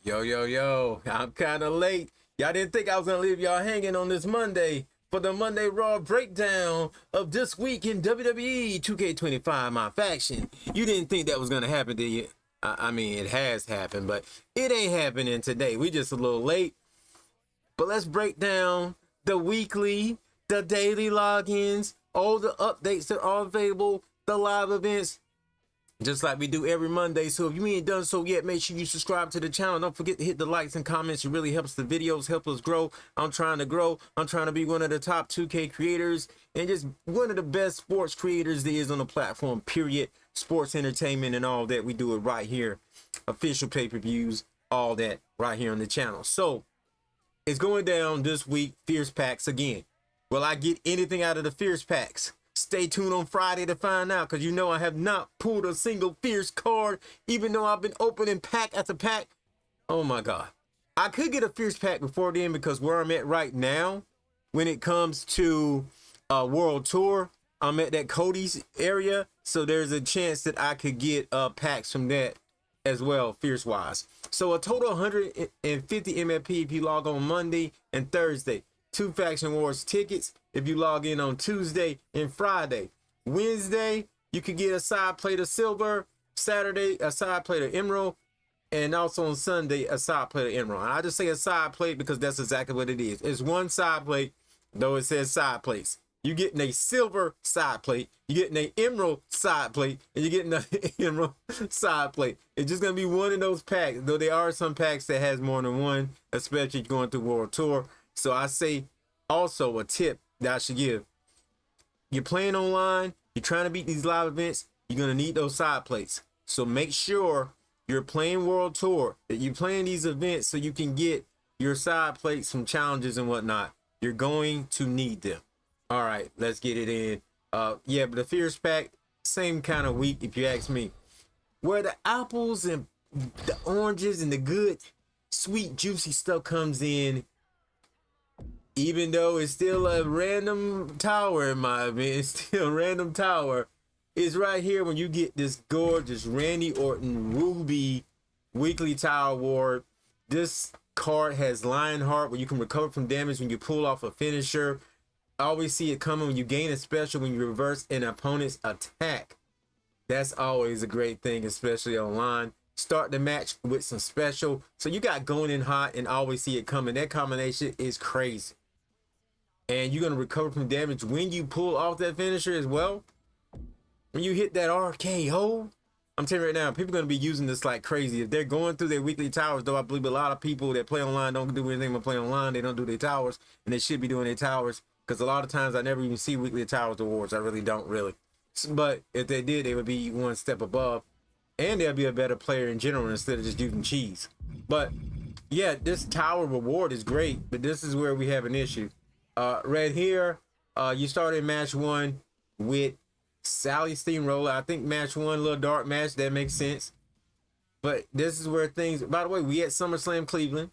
Yo, yo, yo, I'm kind of late. Y'all didn't think I was going to leave y'all hanging on this Monday for the Monday Raw breakdown of this week in WWE 2K25 My Faction. You didn't think that was going to happen, did you? I mean, it has happened, but it ain't happening today. We just a little late. But let's break down the weekly, the daily logins, all the updates that are available, the live events, just like we do every Monday. So if you ain't done so yet, make sure you subscribe to the channel. Don't forget to hit the likes and comments. It really helps the videos, help us grow. I'm trying to grow. I'm trying to be one of the top 2K creators and just one of the best sports creators there is on the platform, period. Sports entertainment and all that. We do it right here. Official pay-per-views, all that right here on the channel. So it's going down this week, Fierce Packs again. Will I get anything out of the Fierce Packs? Stay tuned on Friday to find out, because you know I have not pulled a single Fierce card, even though I've been opening pack after pack. Oh my God. I could get a Fierce pack before then, because where I'm at right now, when it comes to World Tour, I'm at that Cody's area, so there's a chance that I could get packs from that as well, Fierce wise. So a total 150 MFP if you log on Monday and Thursday. 2 Faction Wars tickets if you log in on Tuesday and Friday. Wednesday, you could get a side plate of silver. Saturday, a side plate of emerald. And also on Sunday, a side plate of emerald. And I just say a side plate because that's exactly what it is. It's one side plate, though it says side plates. You're getting a silver side plate, you're getting an emerald side plate, and you're getting an emerald side plate. It's just going to be one of those packs, though there are some packs that has more than one, especially going through World Tour. So I say also a tip that I should give. You're playing online, you're trying to beat these live events, you're going to need those side plates. So make sure you're playing World Tour, that you're playing these events so you can get your side plates from challenges and whatnot. You're going to need them. All right, let's get it in. Yeah, but the Fierce pack, same kind of week if you ask me. Where the apples and the oranges and the good, sweet, juicy stuff comes in, even though it's still a random tower in my opinion, it's still a random tower, is right here when you get this gorgeous Randy Orton Ruby weekly tower award. This card has Lionheart, where you can recover from damage when you pull off a finisher. I always see it coming when you gain a special when you reverse an opponent's attack. That's always a great thing, especially online. Start the match with some special. So you got going in hot and always see it coming. That combination is crazy. And you're going to recover from damage when you pull off that finisher as well. When you hit that RKO, I'm telling you right now, people are going to be using this like crazy. If they're going through their weekly towers, though I believe a lot of people that play online don't do anything but play online. They don't do their towers, and they should be doing their towers. Because a lot of times I never even see weekly towers awards. I really don't really. But if they did, they would be one step above. And they'll be a better player in general instead of just using cheese. But yeah, this tower reward is great. But this is where we have an issue. Right here, you started match 1 with Sally Steamroller. I think match 1, a little dark match. That makes sense. But this is where things... By the way, we at SummerSlam Cleveland.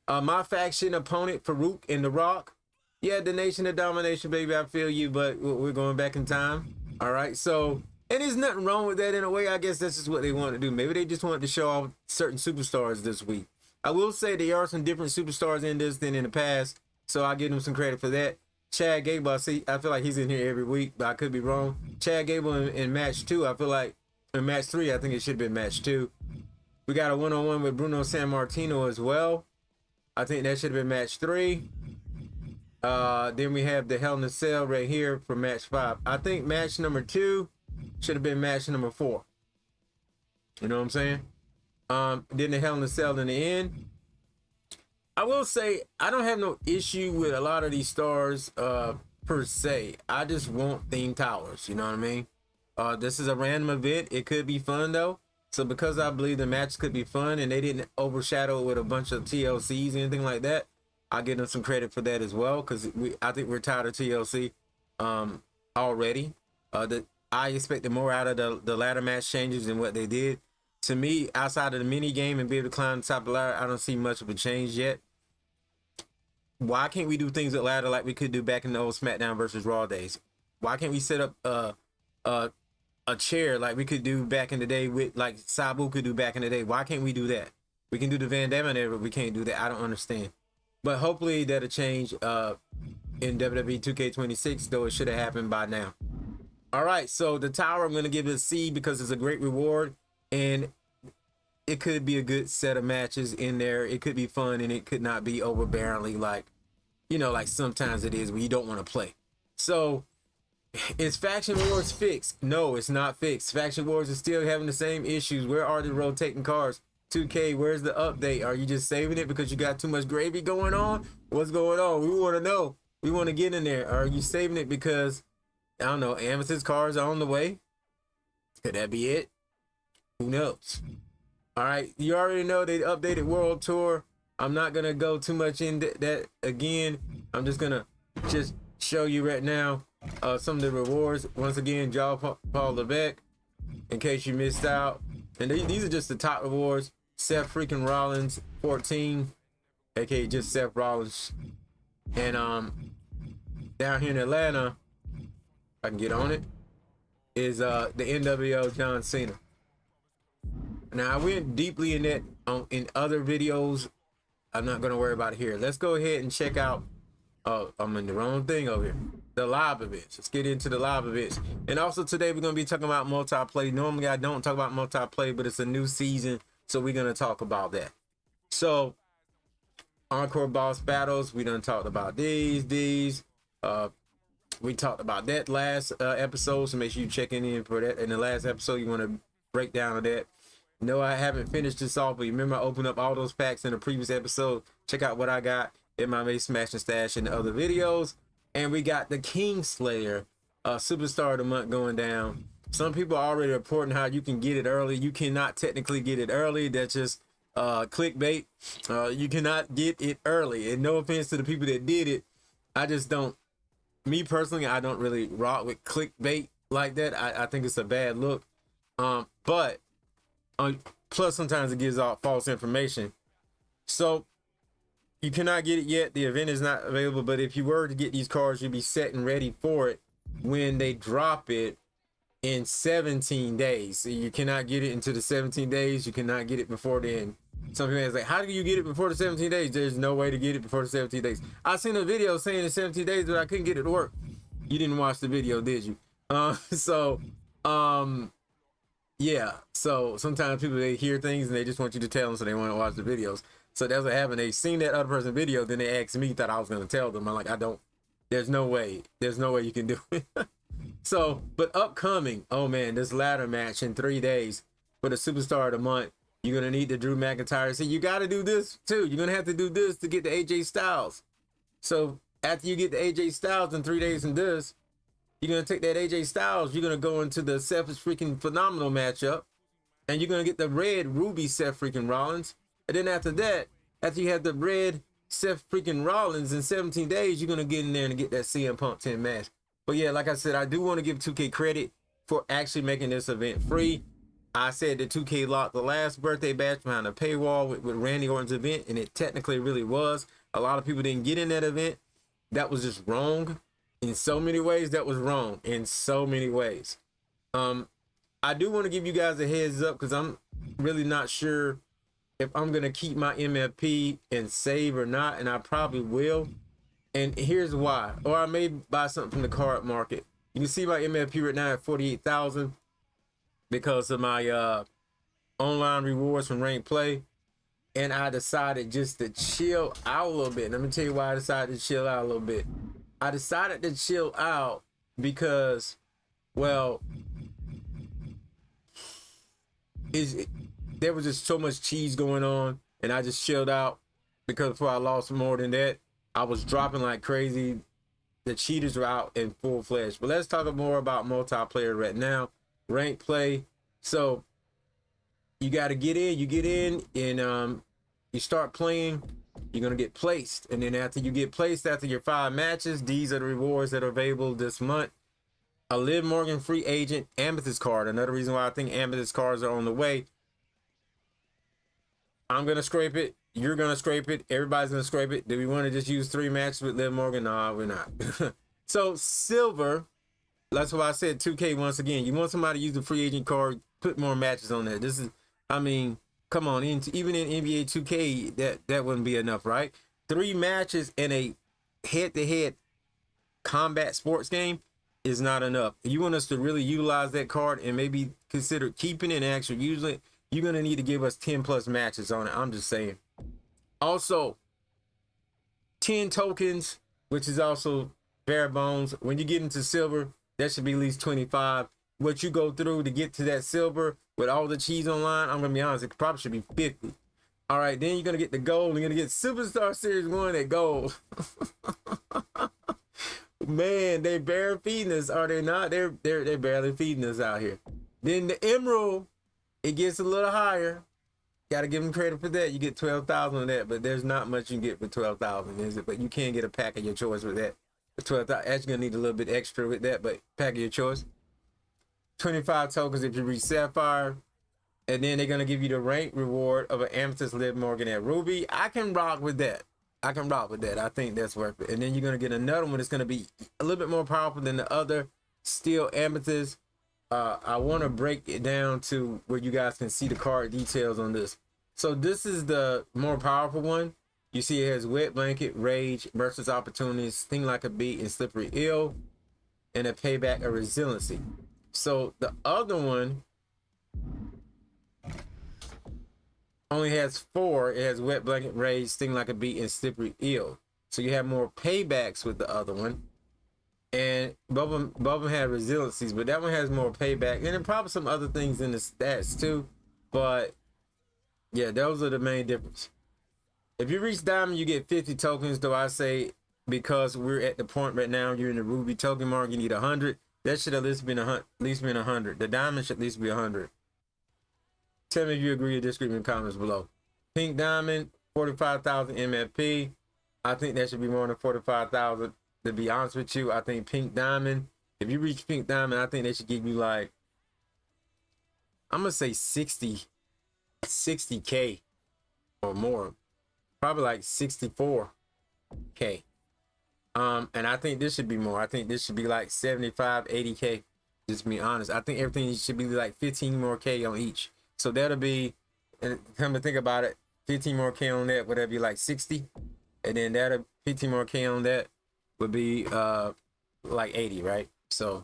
My faction opponent, Farouk and The Rock. Yeah, the Nation of Domination, baby, I feel you, but we're going back in time. All right, so, and there's nothing wrong with that in a way. I guess that's just what they want to do. Maybe they just wanted to show off certain superstars this week. I will say there are some different superstars in this than in the past, so I'll give them some credit for that. Chad Gable, I feel like he's in here every week, but I could be wrong. Chad Gable in match 2, I feel like, in match 3, I think it should have been match 2. We got a one-on-one with Bruno Sammartino as well. I think that should have been match 3. Then we have the Hell in a Cell right here for match 5. I think match number 2 should have been match number 4. You know what I'm saying? Then the Hell in a Cell in the end. I will say I don't have no issue with a lot of these stars per se. I just want themed towers. You know what I mean? This is a random event. It could be fun though. So because I believe the match could be fun and they didn't overshadow it with a bunch of TLCs or anything like that, I'll give them some credit for that as well, because I think we're tired of TLC already. I expected more out of the ladder match changes than what they did. To me, outside of the mini game and be able to climb the top of the ladder, I don't see much of a change yet. Why can't we do things with ladder like we could do back in the old SmackDown versus Raw days? Why can't we set up a chair like we could do back in the day with like Sabu could do back in the day? Why can't we do that? We can do the Van Damme there, but we can't do that. I don't understand. But hopefully that'll change in WWE 2K26, though it should have happened by now. All right, so the tower, I'm going to give it a C because it's a great reward, and it could be a good set of matches in there. It could be fun, and it could not be overbearingly like, you know, like sometimes it is when you don't want to play. So is Faction Wars fixed? No, it's not fixed. Faction Wars is still having the same issues. Where are the rotating cards? 2K, where's the update? Are you just saving it because you got too much gravy going on? What's going on? We want to know. We want to get in there. Are you saving it because, I don't know, Amethyst cards are on the way? Could that be it? Who knows? All right, you already know they updated World Tour. I'm not going to go too much into that again. I'm just going to show you right now some of the rewards. Once again, Paul Levesque, in case you missed out. And these are just the top rewards. Seth freaking Rollins, 14, aka just Seth Rollins. And down here in Atlanta, if I can get on it, is the NWO John Cena. Now I went deeply in that in other videos. I'm not gonna worry about it here. Let's go ahead and check out. Oh, I'm in the wrong thing over here. The live events. Let's get into the live events. And also today we're gonna be talking about multiplayer. Normally I don't talk about multiplayer, but it's a new season, so we're gonna talk about that. So Encore boss battles, we done talked about these. We talked about that last episode, so make sure you check in for that. In the last episode, you want to break down of that. No, I haven't finished this off, but remember I opened up all those packs in the previous episode. Check out what I got in my May Smash and Stash and the other videos. And we got the Kingslayer Superstar of the Month going down. Some people are already reporting how you can get it early. You cannot technically get it early. That's just clickbait. You cannot get it early. And no offense to the people that did it, I just don't. Me personally, I don't really rock with clickbait like that. I think it's a bad look. But plus sometimes it gives out false information. So you cannot get it yet. The event is not available. But if you were to get these cards, you'll be set and ready for it when they drop it in 17 days. So you cannot get it into the 17 days. You cannot get it before then. Some people say, how do you get it before the 17 days? There's no way to get it before the 17 days. I seen a video saying in 17 days, but I couldn't get it to work. You didn't watch the video, did you? Yeah. So sometimes people, they hear things and they just want you to tell them, so they want to watch the videos. So that's what happened. They seen that other person's video, then they asked me, thought I was going to tell them. I'm like, there's no way you can do it. So, but upcoming, oh man, this ladder match in 3 days for the Superstar of the Month. You're going to need the Drew McIntyre. See, you got to do this too. You're going to have to do this to get the AJ Styles. So after you get the AJ Styles in 3 days from this, you're going to take that AJ Styles. You're going to go into the Seth is freaking phenomenal matchup. And you're going to get the red Ruby Seth freaking Rollins. And then after that, after you have the red Seth freaking Rollins in 17 days, you're going to get in there and get that CM Punk 10 match. But yeah, like I said, I do want to give 2K credit for actually making this event free. I said that 2K locked the last birthday bash behind a paywall with Randy Orton's event, and it technically really was. A lot of people didn't get in that event. That was just wrong. In so many ways, that was wrong. In so many ways. I do want to give you guys a heads up because I'm really not sure if I'm going to keep my MFP and save or not, and I probably will. And here's why. Or I may buy something from the card market. You can see my MFP right now at 48,000 because of my online rewards from Rank Play. And I decided just to chill out a little bit. Let me tell you why I decided to chill out a little bit. I decided to chill out because, well, there was just so much cheese going on, and I just chilled out because before I lost more than that, I was dropping like crazy. The cheaters were out in full fledged. But let's talk more about multiplayer right now. Rank Play. So you got to get in. You get in and you start playing. You're going to get placed. And then after you get placed, after your 5 matches, these are the rewards that are available this month. A Liv Morgan free agent Amethyst card. Another reason why I think Amethyst cards are on the way. I'm going to scrape it. You're going to scrape it. Everybody's going to scrape it. Do we want to just use 3 matches with Liv Morgan? No, we're not. So silver, that's why I said 2K once again. You want somebody to use the free agent card, put more matches on there. This is, I mean, Come on, even in NBA 2K, that wouldn't be enough, right? 3 matches in a head-to-head combat sports game is not enough. You want us to really utilize that card and maybe consider keeping it and actually using it, you're going to need to give us 10 plus matches on it. I'm just saying. Also, 10 tokens, which is also bare bones. When you get into silver, that should be at least 25. What you go through to get to that silver with all the cheese online, I'm going to be honest, it probably should be 50. All right, then you're going to get the gold. You're going to get Superstar Series 1 at gold. Man, they barely feeding us, are they not? They're barely feeding us out here. Then the emerald, it gets a little higher. Got to give them credit for that. You get 12,000 of that, but there's not much you can get for 12,000, is it? But you can get a pack of your choice with that. For 12,000, actually gonna need a little bit extra with that, but pack of your choice. 25 tokens if you reach Sapphire, and then they're gonna give you the rank reward of an Amethyst Liv Morgan at Ruby. I can rock with that. I think that's worth it. And then you're gonna get another one that's gonna be a little bit more powerful than the other Steel Amethyst. I want to break it down to where you guys can see the card details on this. So this is the more powerful one. You see it has Wet Blanket, Rage, Versus Opportunities, Sting Like a Bee, and Slippery Eel, and a Payback of Resiliency. So the other one only has 4. It has Wet Blanket, Rage, Sting Like a Bee, and Slippery Eel. So you have more paybacks with the other one. And both of them have resiliencies, but that one has more payback. And then probably some other things in the stats too. But yeah, those are the main difference. If you reach diamond, you get 50 tokens, though I say because we're at the point right now, you're in the ruby token mark, you need 100. That should at least been 100. The diamond should at least be 100. Tell me if you agree or disagree in the comments below. Pink diamond, 45,000 MFP. I think that should be more than 45,000. To be honest with you, I think pink diamond, if you reach pink diamond, I think they should give you like, I'm gonna say 60K or more, probably like 64K. And I think this should be more. I think this should be like 75, 80K. Just to be honest, I think everything should be like 15 more K on each. So that'll be, and come to think about it, 15 more K on that, would that be like 60? And then that'll 15 more K on that would be like 80, right? So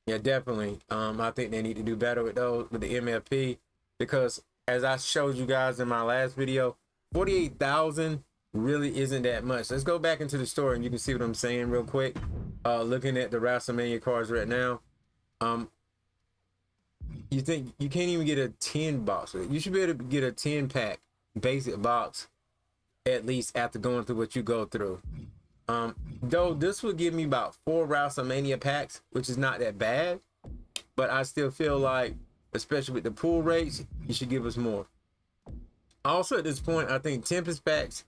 yeah, definitely. I think they need to do better with those, with the MFP, because as I showed you guys in my last video, 48,000 really isn't that much. Let's go back into the store and you can see what I'm saying real quick. Looking at the WrestleMania cards right now, you think you can't even get a 10 box? You should be able to get a 10 pack basic box at least after going through what you go through. Though this would give me about 4 WrestleMania packs, which is not that bad, but I still feel like, especially with the pool rates, you should give us more. Also at this point, I think Tempest packs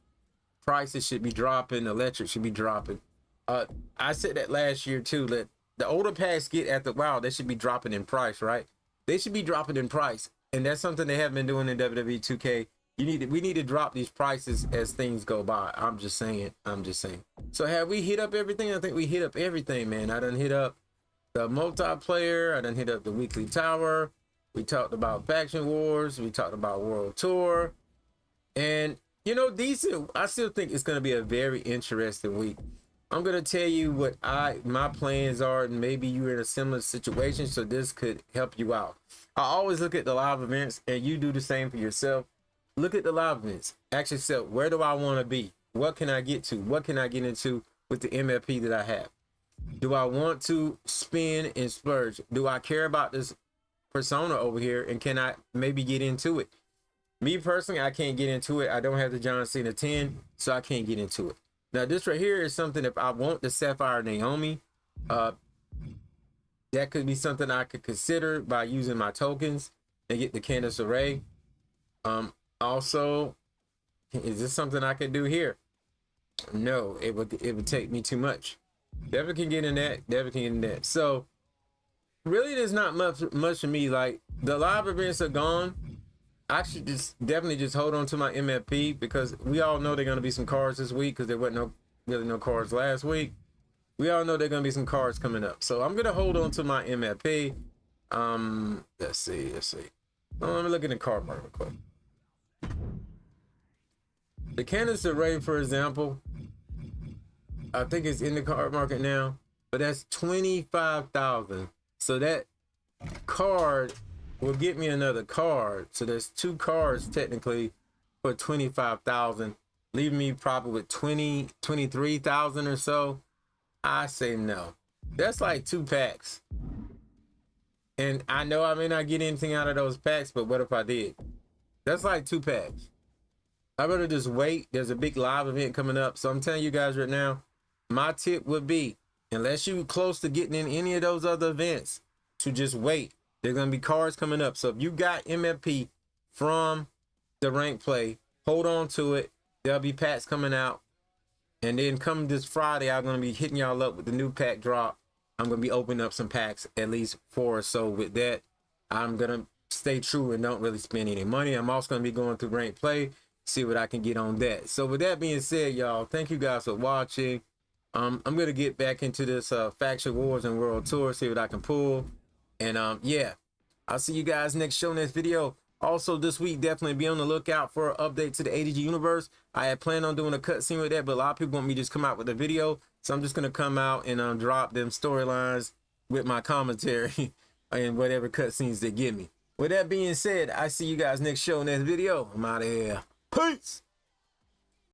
prices should be dropping, electric should be dropping. I said that last year too, that the older packs get after a while, they should be dropping in price, right? They should be dropping in price, and that's something they haven't been doing in WWE 2K. We need to drop these prices as things go by. I'm just saying. So have we hit up everything? I think we hit up everything, man. I done hit up the multiplayer. I done hit up the weekly tower. We talked about faction wars. We talked about world tour. And you know, decent. I still think it's gonna be a very interesting week. I'm gonna tell you what my plans are, and maybe you're in a similar situation, so this could help you out. I always look at the live events, and you do the same for yourself. Look at the live events. Ask yourself, where do I want to be? What can I get to? What can I get into with the MFP that I have? Do I want to spin and splurge? Do I care about this persona over here? And can I maybe get into it? Me personally, I can't get into it. I don't have the John Cena 10, so I can't get into it. Now, this right here is something, if I want the Sapphire Naomi, that could be something I could consider by using my tokens and get the Candice Array. Also, is this something I could do here? No, it would take me too much. Definitely can get in that. Definitely can get in that. So really, there's not much for me. Like, the live events are gone. I should definitely just hold on to my MFP, because we all know they're gonna be some cards this week, because there wasn't really no cards last week. We all know there are gonna be some cards coming up, so I'm gonna hold on to my MFP. Let's see. Let me look in the card market real quick. The Candice Ray, for example, I think it's in the card market now, but that's 25,000. So that card will get me another card. So there's 2 cards technically for 25,000, leaving me probably with 23,000 or so. I say no. That's like 2 packs. And I know I may not get anything out of those packs, but what if I did? That's like 2 packs. I better just wait. There's a big live event coming up. So I'm telling you guys right now, my tip would be, unless you're close to getting in any of those other events, to just wait. There's going to be cards coming up. So if you got MFP from the rank play, hold on to it. There'll be packs coming out. And then come this Friday, I'm going to be hitting y'all up with the new pack drop. I'm going to be opening up some packs, at least 4 or so with that. I'm going to stay true and don't really spend any money. I'm also going to be going through rank play, see what I can get on that. So with that being said, y'all, thank you guys for watching. I'm going to get back into this Faction Wars and World Tour, see what I can pull. And yeah, I'll see you guys next show, next video. Also this week, definitely be on the lookout for an update to the ADG universe. I had planned on doing a cutscene with that, but a lot of people want me to just come out with a video. So I'm just going to come out and drop them storylines with my commentary and whatever cutscenes they give me. With that being said, I see you guys next show, next video. I'm out of here. Peace.